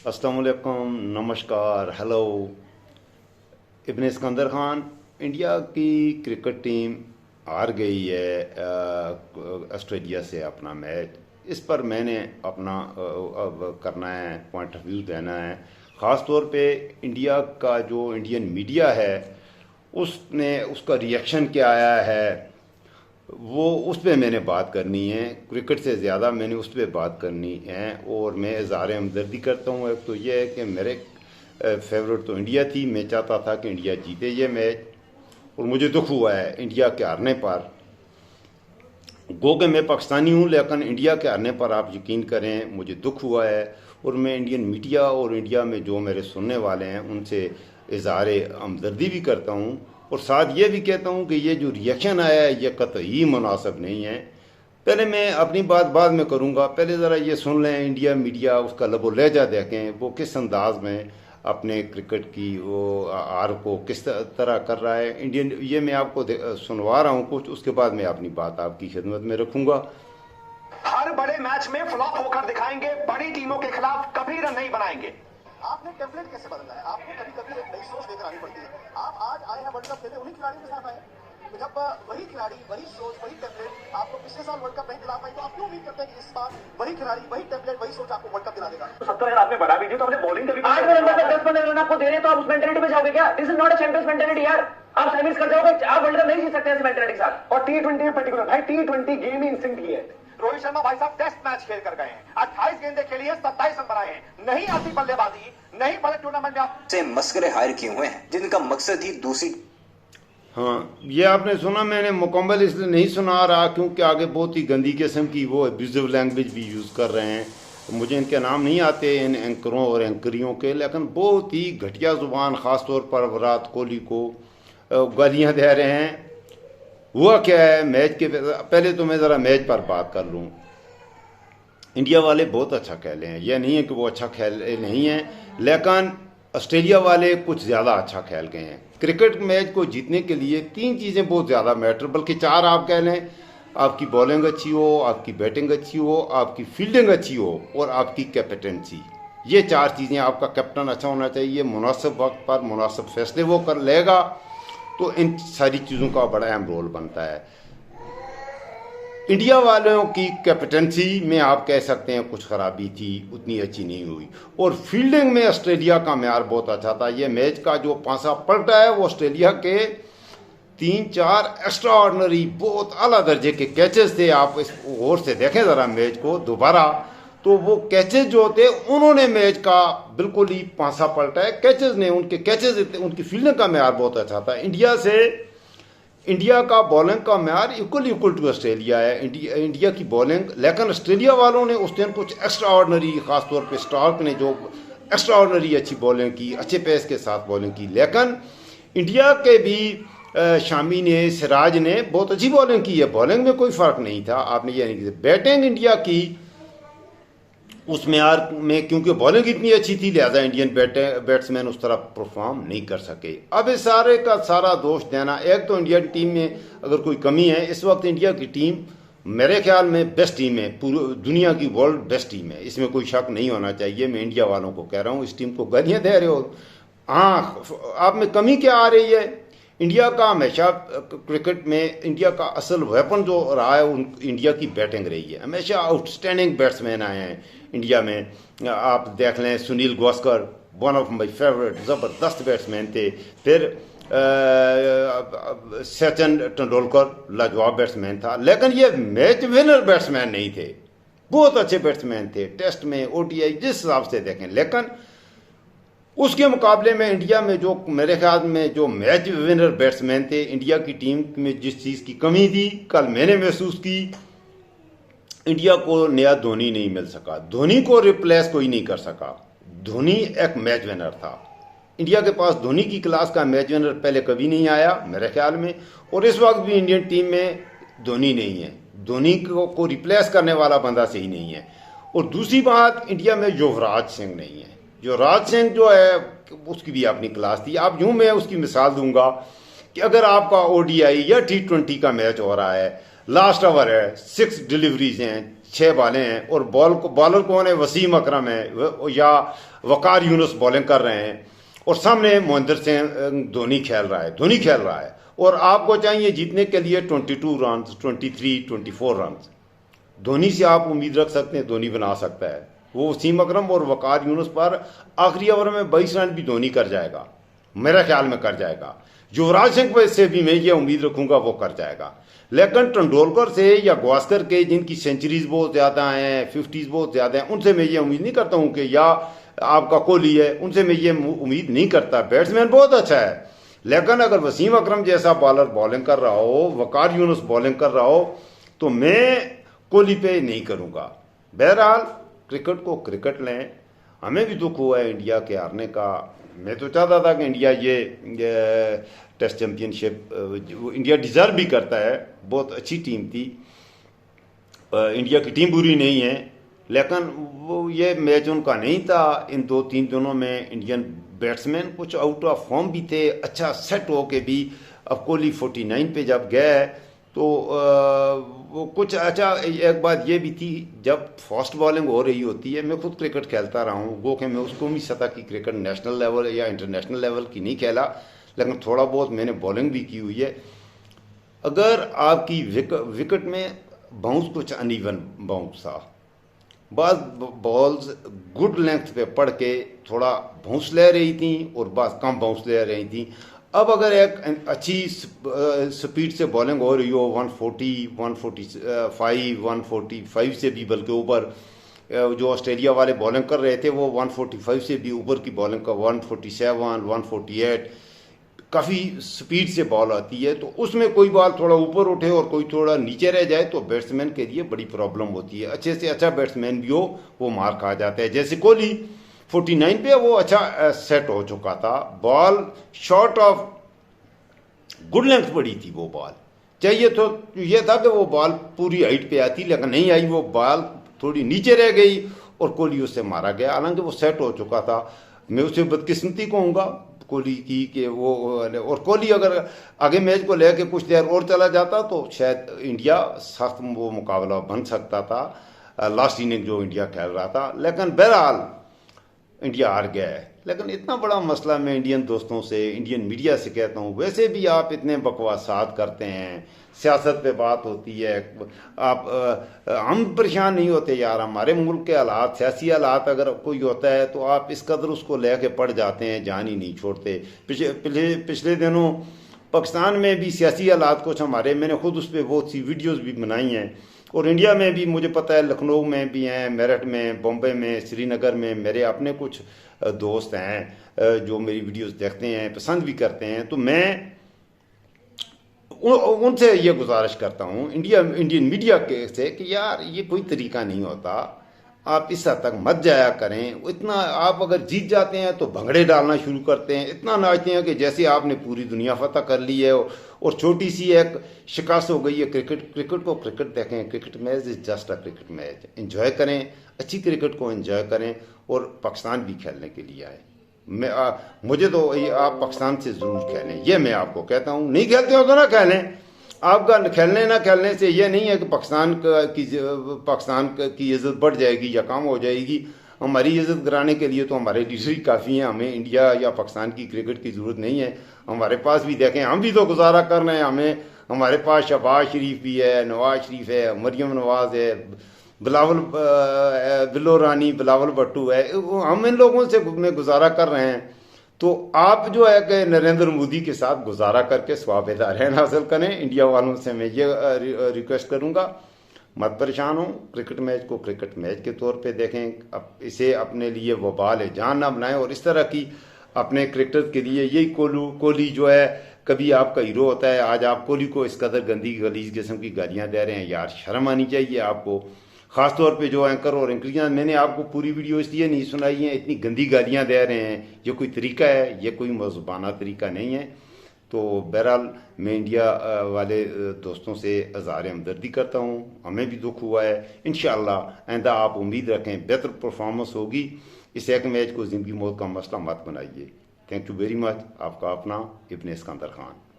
अस्सलाम वालेकुम, नमस्कार, हेलो। इब्न सिकंदर खान, इंडिया की क्रिकेट टीम हार गई है ऑस्ट्रेलिया से अपना मैच। इस पर मैंने अपना अब करना है, पॉइंट ऑफ व्यू देना है। ख़ास तौर पे इंडिया का जो इंडियन मीडिया है उसने उसका रिएक्शन क्या आया है, वो उस पर मैंने बात करनी है। क्रिकेट से ज़्यादा मैंने उस पर बात करनी है और मैं इज़हार हमदर्दी करता हूँ। एक तो ये है कि मेरे फेवरेट तो इंडिया थी, मैं चाहता था कि इंडिया जीते ये मैच, और मुझे दुख हुआ है इंडिया के हारने पर। गो कि मैं पाकिस्तानी हूँ, लेकिन इंडिया के हारने पर आप यकीन करें मुझे दुख हुआ है। और मैं इंडियन मीडिया और इंडिया में जो मेरे सुनने वाले हैं उनसे इज़हार हमदर्दी भी करता हूँ, और साथ ये भी कहता हूँ कि ये जो रिएक्शन आया है ये कतई मुनासिब नहीं है। पहले मैं अपनी बात बाद में करूँगा, पहले ज़रा ये सुन लें इंडिया मीडिया उसका लबो लहजा देखें, वो किस अंदाज में अपने क्रिकेट की वो आर को किस तरह कर रहा है। इंडियन ये मैं आपको सुनवा रहा हूँ कुछ, उसके बाद मैं अपनी बात आपकी खिदमत में रखूँगा। हर बड़े मैच में फ्लॉप होकर दिखाएंगे, बड़ी टीमों के खिलाफ कभी रन नहीं बनाएंगे। आपने टेम्पलेट कैसे बदला है? आपको कभी कभी एक नई सोच लेकर आनी पड़ती है। आप आज आए हैं वर्ल्ड कप खेलने, उन्हीं खिलाड़ियों के साथ आए। तो जब वही खिलाड़ी, वही सोच, वही टेम्पलेट आपको पिछले साल वर्ल्ड कप नहीं दिला पाई, तो आप क्यों उम्मीद करते हैं कि इस बार वही खिलाड़ी, वही टेम्पलेट, वही सोच आपको वर्ल्ड कप दिला देगा? 70,000 आपने बढ़ा भी दी तो हमने बॉलिंग कभी 8 नंबर पे 10-15 रन आपको दे रहे हैं, तो आप उस मेंटेलिटी पे जाओगे क्या? This is not a champions mentality यार। आप सेमीज कर जाओगे, आप वर्ल्ड कप नहीं जीत सकते ऐसे मेंटेलिटी के साथ। और T20 में पर्टिकुलर भाई T20 गेम ही इंस्टिंक्ट ही है। रोहित शर्मा भाई साहब टेस्ट मैच खेल कर गए हैं, 28 गेंदें खेली है, 27 रन बनाए हैं। नहीं आती बल्लेबाजी, नहीं बड़े टूर्नामेंट में आप से मस्करे हायर किए हुए हैं जिनका मकसद ही दूसरी। हाँ, ये आपने सुना, मैंने मुकम्मल इसलिए नहीं सुना रहा क्योंकि आगे बहुत ही गंदी किस्म की वो एब्यूजिव लैंग्वेज भी यूज़ कर रहे हैं। मुझे इनके नाम नहीं आते इन एंकरों और एंकरियों के, लेकिन बहुत ही घटिया ज़ुबान, ख़ास तौर पर विराट कोहली को गालियाँ दे रहे हैं। हुआ क्या है मैच के पहले तो मैं ज़रा मैच पर बात कर लूँ। इंडिया वाले बहुत अच्छा खेले हैं, यह नहीं है कि वो अच्छा खेले नहीं हैं, लेकिन ऑस्ट्रेलिया वाले कुछ ज़्यादा अच्छा खेल गए हैं। क्रिकेट मैच को जीतने के लिए 3 चीज़ें बहुत ज़्यादा मैटर, बल्कि 4 आप कह लें। आपकी बॉलिंग अच्छी हो, आपकी बैटिंग अच्छी हो, आपकी फील्डिंग अच्छी हो, और आपकी कैप्टनसी। ये 4 चीज़ें, आपका कैप्टन अच्छा होना चाहिए, मुनासिब वक्त पर मुनासिब फैसले वो कर लेगा, तो इन सारी चीज़ों का बड़ा अहम रोल बनता है। इंडिया वालों की कैप्टनसी में आप कह सकते हैं कुछ खराबी थी, उतनी अच्छी नहीं हुई। और फील्डिंग में ऑस्ट्रेलिया का म्यार बहुत अच्छा था। ये मैच का जो पांसा पलटा है वो ऑस्ट्रेलिया के 3-4 एक्स्ट्रा ऑर्डनरी बहुत आला दर्जे के कैचेस थे। आप इस गौर से देखें ज़रा मैच को दोबारा, तो वो कैचेस जो थे उन्होंने मैच का बिल्कुल ही पांसा पलटा है। कैचेस ने, उनके कैचेस, उनकी फील्डिंग का म्यार बहुत अच्छा था। इंडिया का बॉलिंग का म्यार इक्वल टू ऑस्ट्रेलिया है, इंडिया की बॉलिंग। लेकिन ऑस्ट्रेलिया वालों ने उस दिन कुछ एक्स्ट्रा ऑर्डनरी, खासतौर पे स्टार्क ने जो एक्स्ट्रा ऑर्डनरी अच्छी बॉलिंग की, अच्छे पेस के साथ बॉलिंग की। लेकिन इंडिया के भी शामी ने, सिराज ने बहुत अच्छी बॉलिंग की है, बॉलिंग में कोई फ़र्क नहीं था। आपने ये नहीं किया। बैटिंग इंडिया की उस म्यार में, क्योंकि बॉलिंग इतनी अच्छी थी, लिहाजा इंडियन बैट्समैन उस तरह परफॉर्म नहीं कर सके। अब इस सारे का सारा दोष देना, एक तो इंडियन टीम में अगर कोई कमी है, इस वक्त इंडिया की टीम मेरे ख्याल में बेस्ट टीम है, पूरी दुनिया की वर्ल्ड बेस्ट टीम है, इसमें कोई शक नहीं होना चाहिए। मैं इंडिया वालों को कह रहा हूँ, इस टीम को गालियाँ दे रहे हो। हाँ, आप में कमी क्या आ रही है? इंडिया का हमेशा क्रिकेट में इंडिया का असल वेपन जो रहा है इंडिया की बैटिंग रही है। हमेशा आउटस्टैंडिंग बैट्समैन आए हैं इंडिया में। आप देख लें, Sunil Gavaskar one of my favourite, ज़बरदस्त बैट्समैन थे। फिर सचिन तेंदुलकर लाजवाब बैट्समैन था, लेकिन ये मैच विनर बैट्समैन नहीं थे। बहुत अच्छे बैट्समैन थे टेस्ट में, ODI, जिस हिसाब से देखें। लेकिन उसके मुकाबले में इंडिया में जो मेरे ख्याल में जो मैच विनर बैट्समैन थे, इंडिया की टीम में जिस चीज़ की कमी थी, कल मैंने महसूस की, इंडिया को नया धोनी नहीं मिल सका। धोनी को रिप्लेस कोई नहीं कर सका। धोनी एक मैच विनर था। इंडिया के पास धोनी की क्लास का मैच विनर पहले कभी नहीं आया मेरे ख्याल में, और इस वक्त भी इंडियन टीम में धोनी नहीं है। धोनी को रिप्लेस करने वाला बंदा सही नहीं है। और दूसरी बात, इंडिया में युवराज सिंह नहीं है। युवराज सिंह जो है उसकी भी अपनी क्लास थी। आप यूँ, मैं उसकी मिसाल दूंगा कि अगर आपका ODI या T20 का मैच हो रहा है, लास्ट ओवर है, 6 डिलीवरीज हैं, 6 बॉलें हैं और बॉलर कौन है, वसीम अकरम है या वकार यूनुस बॉलिंग कर रहे हैं और सामने महेंद्र सिंह धोनी खेल रहा है और आपको चाहिए जीतने के लिए 22 रन, 23, 24 रन। धोनी से आप उम्मीद रख सकते हैं, धोनी बना सकता है। वो वसीम अकरम और वकार यूनुस पर आखिरी ओवर में 22 रन भी धोनी कर जाएगा, मेरे ख्याल में कर जाएगा। युवराज सिंह से भी मैं ये उम्मीद रखूंगा वो कर जाएगा। लेकिन तेंदुलकर से या गावस्कर के जिनकी सेंचुरीज बहुत ज़्यादा हैं, 50s बहुत ज़्यादा हैं, उनसे मैं ये उम्मीद नहीं करता हूँ कि या आपका कोहली है, उनसे मैं ये उम्मीद नहीं करता। बैट्समैन बहुत अच्छा है, लेकिन अगर वसीम अकरम जैसा बॉलर बॉलिंग कर रहा हो, वकार यूनुस बॉलिंग कर रहा हो, तो मैं कोहली पे नहीं करूँगा। बहरहाल क्रिकेट को क्रिकेट लें। हमें भी दुख हुआ है इंडिया के हारने का। मैं तो चाहता था कि इंडिया ये टेस्ट चैंपियनशिप इंडिया डिज़र्व भी करता है, बहुत अच्छी टीम थी, इंडिया की टीम बुरी नहीं है, लेकिन वो ये मैच उनका नहीं था। इन 2-3 दिनों में इंडियन बैट्समैन कुछ आउट ऑफ फॉर्म भी थे, अच्छा सेट हो के भी। अब कोहली 49 पे जब गए तो वो कुछ अच्छा। एक बात ये भी थी, जब फास्ट बॉलिंग हो रही होती है, मैं खुद क्रिकेट खेलता रहा हूँ, गो के मैं उसको भी सतह की क्रिकेट नेशनल लेवल या इंटरनेशनल लेवल की नहीं खेला, लेकिन थोड़ा बहुत मैंने बॉलिंग भी की हुई है। अगर आपकी विकेट में बाउंस कुछ अनइवन बाउंस था, बाज़ बॉल्स गुड लेंथ पे पड़ के थोड़ा बाउंस ले रही थी और बाज़ कम बाउंस ले रही थी। अब अगर एक अच्छी स्पीड से बॉलिंग हो रही हो, 140, 145, 145 से भी बल्कि ऊपर, जो ऑस्ट्रेलिया वाले बॉलिंग कर रहे थे वो 145 से भी ऊपर की बॉलिंग का 147, 148 काफ़ी स्पीड से बॉल आती है, तो उसमें कोई बॉल थोड़ा ऊपर उठे और कोई थोड़ा नीचे रह जाए तो बैट्समैन के लिए बड़ी प्रॉब्लम होती है। अच्छे से अच्छा बैट्समैन भी हो वो मार खा जाता है। जैसे कोहली 49 पे वो अच्छा सेट हो चुका था, ball short of good length पड़ी थी, वो बॉल चाहिए तो ये था कि वो बॉल पूरी हाइट पे आती, लेकिन नहीं आई, वो बॉल थोड़ी नीचे रह गई और कोहली उससे मारा गया, हालांकि वो सेट हो चुका था। मैं उसे बदकिस्मती कहूँगा कोहली की कि वो, और कोहली अगर आगे मैच को लेकर कुछ देर और चला जाता तो शायद इंडिया सख्त वो मुकाबला बन सकता था, लास्ट इनिंग जो इंडिया खेल रहा था। लेकिन बहरहाल इंडिया हार गया है। लेकिन इतना बड़ा मसला मैं इंडियन दोस्तों से, इंडियन मीडिया से कहता हूँ, वैसे भी आप इतने बकवासात करते हैं, सियासत पे बात होती है, आप हम परेशान नहीं होते यार। हमारे मुल्क के हालात, सियासी हालात अगर कोई होता है तो आप इस कदर उसको लेके पड़ जाते हैं, जान ही नहीं छोड़ते। पिछले दिनों पाकिस्तान में भी सियासी हालात कुछ हमारे, मैंने खुद उस पर बहुत सी वीडियोस भी बनाई हैं, और इंडिया में भी मुझे पता है, लखनऊ में भी हैं, मेरठ में, बॉम्बे में, श्रीनगर में मेरे अपने कुछ दोस्त हैं जो मेरी वीडियोस देखते हैं, पसंद भी करते हैं। तो मैं उनसे ये गुजारिश करता हूँ इंडियन मीडिया के से कि यार ये कोई तरीका नहीं होता, आप इस हद तक मत जाया करें। इतना आप अगर जीत जाते हैं तो भंगड़े डालना शुरू करते हैं, इतना नाचते हैं कि जैसे आपने पूरी दुनिया फतह कर ली है और छोटी सी एक शिकस्त हो गई है। क्रिकेट को क्रिकेट देखें, cricket match is just a cricket match, enjoy करें, अच्छी क्रिकेट को एंजॉय करें, और पाकिस्तान भी खेलने के लिए आए। मुझे तो आप पाकिस्तान से ज़रूर खेलें, ये मैं आपको कहता हूँ। नहीं खेलते हो तो ना खेलें, आपका खेलने ना खेलने से ये नहीं है कि पाकिस्तान की इज़्ज़त बढ़ जाएगी या कम हो जाएगी। हमारी इज़्ज़त कराने के लिए तो हमारे लीडर ही काफ़ी हैं, हमें इंडिया या पाकिस्तान की क्रिकेट की ज़रूरत नहीं है। हमारे पास भी देखें, हम भी तो गुजारा कर रहे हैं, हमारे पास शहबाज शरीफ भी है, नवाज शरीफ है, मरियम नवाज है, बिलो रानी, बिलावल भट्टू है, हम इन लोगों से में गुजारा कर रहे हैं। तो आप जो है कि नरेंद्र मोदी के साथ गुजारा करके स्वाबेदार हासिल करें। इंडिया वालों से मैं ये रिक्वेस्ट करूंगा, मत परेशान हो, क्रिकेट मैच को क्रिकेट मैच के तौर पे देखें, अब इसे अपने लिए वबाल जान ना बनाएं। और इस तरह की अपने क्रिकेटर के लिए यही कोहली जो है कभी आपका हीरो होता है, आज आप कोहली को इस कदर गंदी गलीज किस्म की गालियाँ दे रहे हैं, यार शर्म आनी चाहिए आपको। ख़ासतौर पे जो एंकर और एंकरियाँ, मैंने आपको पूरी वीडियो इसलिए नहीं सुनाई है, इतनी गंदी गालियाँ दे रहे हैं, ये कोई तरीका है? ये कोई मज़बाना तरीका नहीं है। तो बहरहाल मैं इंडिया वाले दोस्तों से इज़हार हमदर्दी करता हूँ, हमें भी दुख हुआ है। इंशाअल्लाह आइंदा आप उम्मीद रखें बेहतर परफॉर्मेंस होगी। इस एक मैच को ज़िंदगी मौत का मसला मत बनाइए। Thank you very much. आपका अपना इब्न इस्कंदर खान।